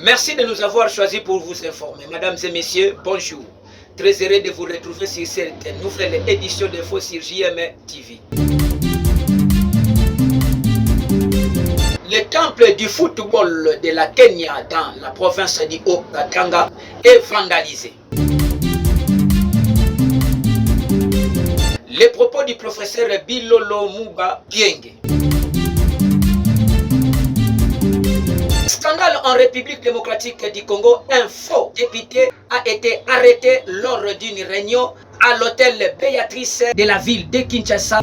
Merci de nous avoir choisis pour vous informer. Mesdames et messieurs, bonjour. Très heureux de vous retrouver sur cette nouvelle édition d'Info sur JM TV. Le temple du football de la Kenya dans la province du Haut-Katanga est vandalisé. Les propos du professeur Bilolo Muba Bienge. Scandale en République démocratique du Congo, un faux député a été arrêté lors d'une réunion à l'hôtel Béatrice de la ville de Kinshasa.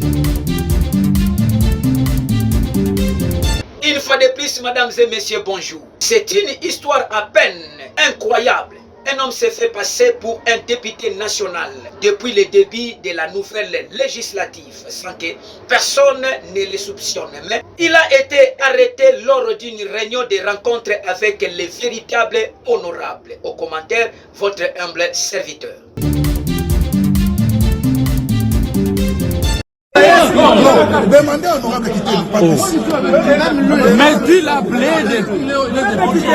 Une fois de plus, mesdames et messieurs, bonjour. C'est une histoire à peine incroyable. Un homme s'est fait passer pour un député national depuis le début de la nouvelle législative sans que personne ne le soupçonne. Mais il a été arrêté lors d'une réunion de rencontre avec les véritables honorables. Au commentaire, votre humble serviteur. Demandez à honorable de quitter le mais tu l'as appelé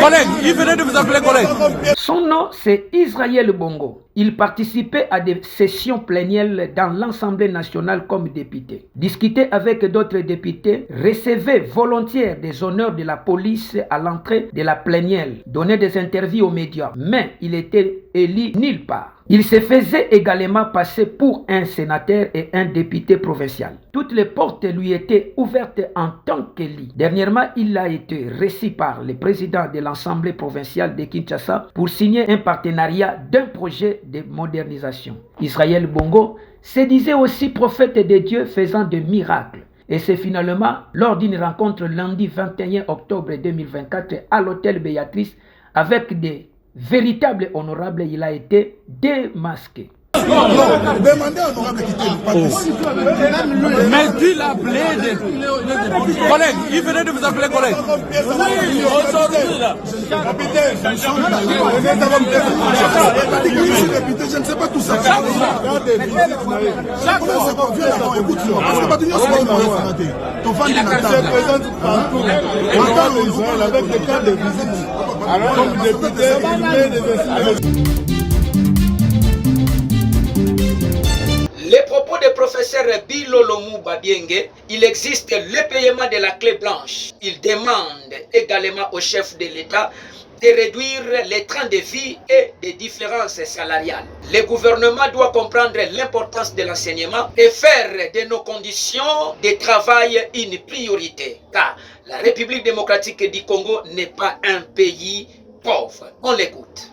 collègue, il venait de vous appeler collègue. Son nom, c'est Israël Bongo. Il participait à des sessions plénières dans l'Assemblée nationale comme député. Discutait avec d'autres députés, recevait volontiers des honneurs de la police à l'entrée de la plénière, donnait des interviews aux médias, mais il était élu nulle part. Il se faisait également passer pour un sénateur et un député provincial. Toutes les portes lui étaient ouvertes en tant qu'élu. Dernièrement, il a été reçu par le président de l'Assemblée provinciale de Kinshasa pour signer un partenariat d'un projet de modernisation. Israël Bongo se disait aussi prophète de Dieu faisant des miracles. Et c'est finalement lors d'une rencontre lundi 21 octobre 2024 à l'hôtel Béatrice avec des véritables honorables, il a été démasqué. Demandez à honorable de quitter le mais tu l'as appelé collègue, il venait de vous appeler collègue. Oui, aujourd'hui là. Je ne sais pas tout ça. Les propos du professeur Bilolo Muba Bienge, il existe le paiement de la clé blanche. Il demande également au chef de l'État de réduire les trains de vie et des différences salariales. Le gouvernement doit comprendre l'importance de l'enseignement et faire de nos conditions de travail une priorité. Car la République démocratique du Congo n'est pas un pays pauvre. On l'écoute.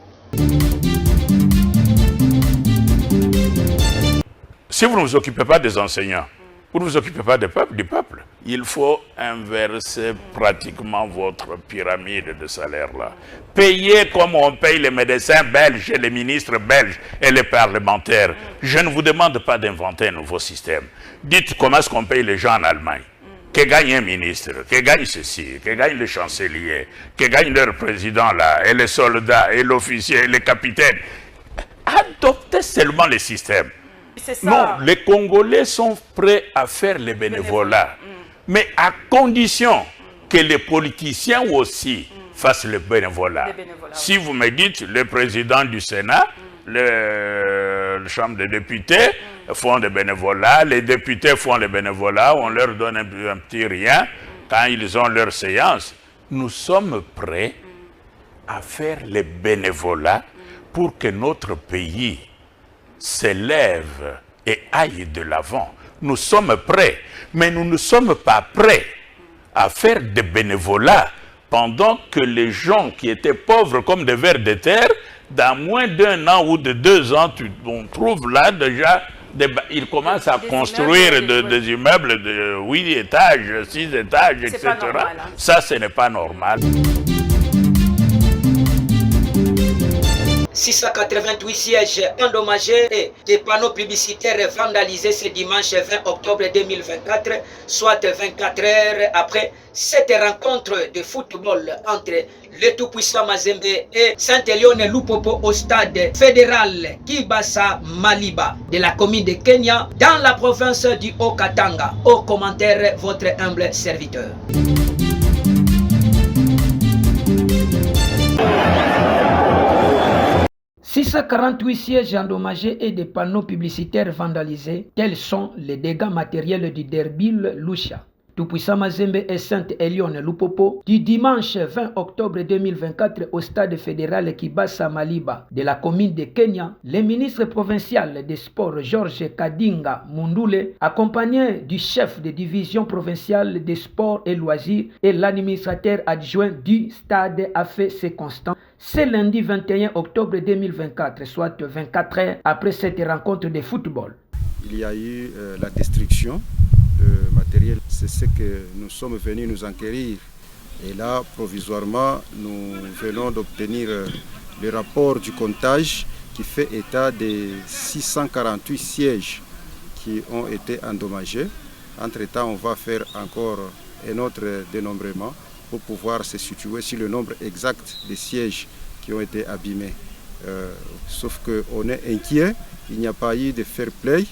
Si vous ne vous occupez pas des enseignants, vous ne vous occupez pas du peuple, il faut inverser pratiquement votre pyramide de salaire là. Payez comme on paye les médecins belges, et les ministres belges et les parlementaires. Je ne vous demande pas d'inventer un nouveau système. Dites comment est-ce qu'on paye les gens en Allemagne. Que gagne un ministre, que gagne ceci, que gagne le chancelier, que gagne leur président là, et les soldats, et l'officier, et les capitaines. Adoptez seulement le système. Non, les Congolais sont prêts à faire le bénévolat, mais à condition que les politiciens aussi fassent le bénévolat. Si vous me dites, le président du Sénat, la Chambre des députés font le bénévolat, les députés font le bénévolat, on leur donne un petit rien quand ils ont leur séance. Nous sommes prêts à faire le bénévolat pour que notre pays s'élève et aille de l'avant. Nous sommes prêts, mais nous ne sommes pas prêts à faire des bénévolats pendant que les gens qui étaient pauvres comme des vers de terre, dans moins d'un an ou de 2 ans, on trouve là déjà, ils commencent à construire des immeubles de 8 étages, 6 étages, etc. Normal, hein. Ça, ce n'est pas normal. 688 sièges endommagés et des panneaux publicitaires vandalisés ce dimanche 20 octobre 2024, soit 24 heures après cette rencontre de football entre le tout-puissant Mazembe et Saint-Elione Lupopo au stade fédéral Kibasa Maliba de la commune de Kenya dans la province du Haut-Katanga. Au commentaire, votre humble serviteur. 648 sièges endommagés et des panneaux publicitaires vandalisés, tels sont les dégâts matériels du Derbil Lucha. Tout-Puissant Mazembe et Sainte-Elione Lupopo du dimanche 20 octobre 2024 au stade fédéral Kibasa Maliba de la commune de Kenya, le ministre provincial des sports Georges Kadinga Mundule, accompagné du chef de division provinciale des sports et loisirs et l'administrateur adjoint du stade, a fait ses constats. C'est lundi 21 octobre 2024, soit 24 heures après cette rencontre de football. Il y a eu la destruction de matériel, c'est ce que nous sommes venus nous enquérir. Et là, provisoirement, nous venons d'obtenir le rapport du comptage qui fait état des 648 sièges qui ont été endommagés. Entre-temps, on va faire encore un autre dénombrement pour pouvoir se situer sur le nombre exact des sièges qui ont été abîmés. Sauf qu'on est inquiet, il n'y a pas eu de fair play.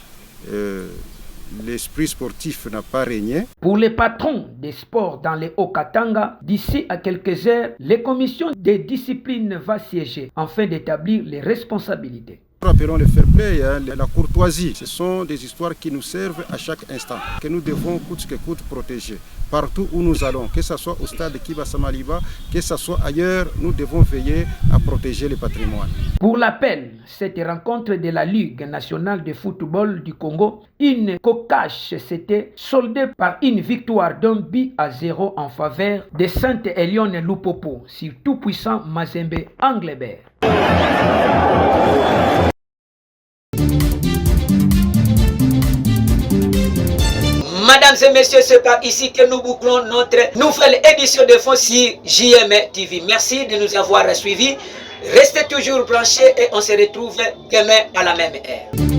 L'esprit sportif n'a pas régné. Pour les patrons des sports dans les Hauts-Katanga, d'ici à quelques heures, les commissions des disciplines vont siéger afin d'établir les responsabilités. Rappelons le fair play, la courtoisie. Ce sont des histoires qui nous servent à chaque instant, que nous devons coûte que coûte protéger. Partout où nous allons, que ce soit au stade Kibasa Maliba, que ce soit ailleurs, nous devons veiller à protéger le patrimoine. Pour l'appel, cette rencontre de la Ligue nationale de football du Congo, une cocache s'était soldée par une victoire d'1-0 en faveur de Sainte-Elione Lupopo sur Tout-Puissant Mazembe Anglebert. Mesdames et messieurs, c'est par ici que nous bouclons notre nouvelle édition de Fonsi JM TV. Merci de nous avoir suivis. Restez toujours branchés et on se retrouve demain à la même heure.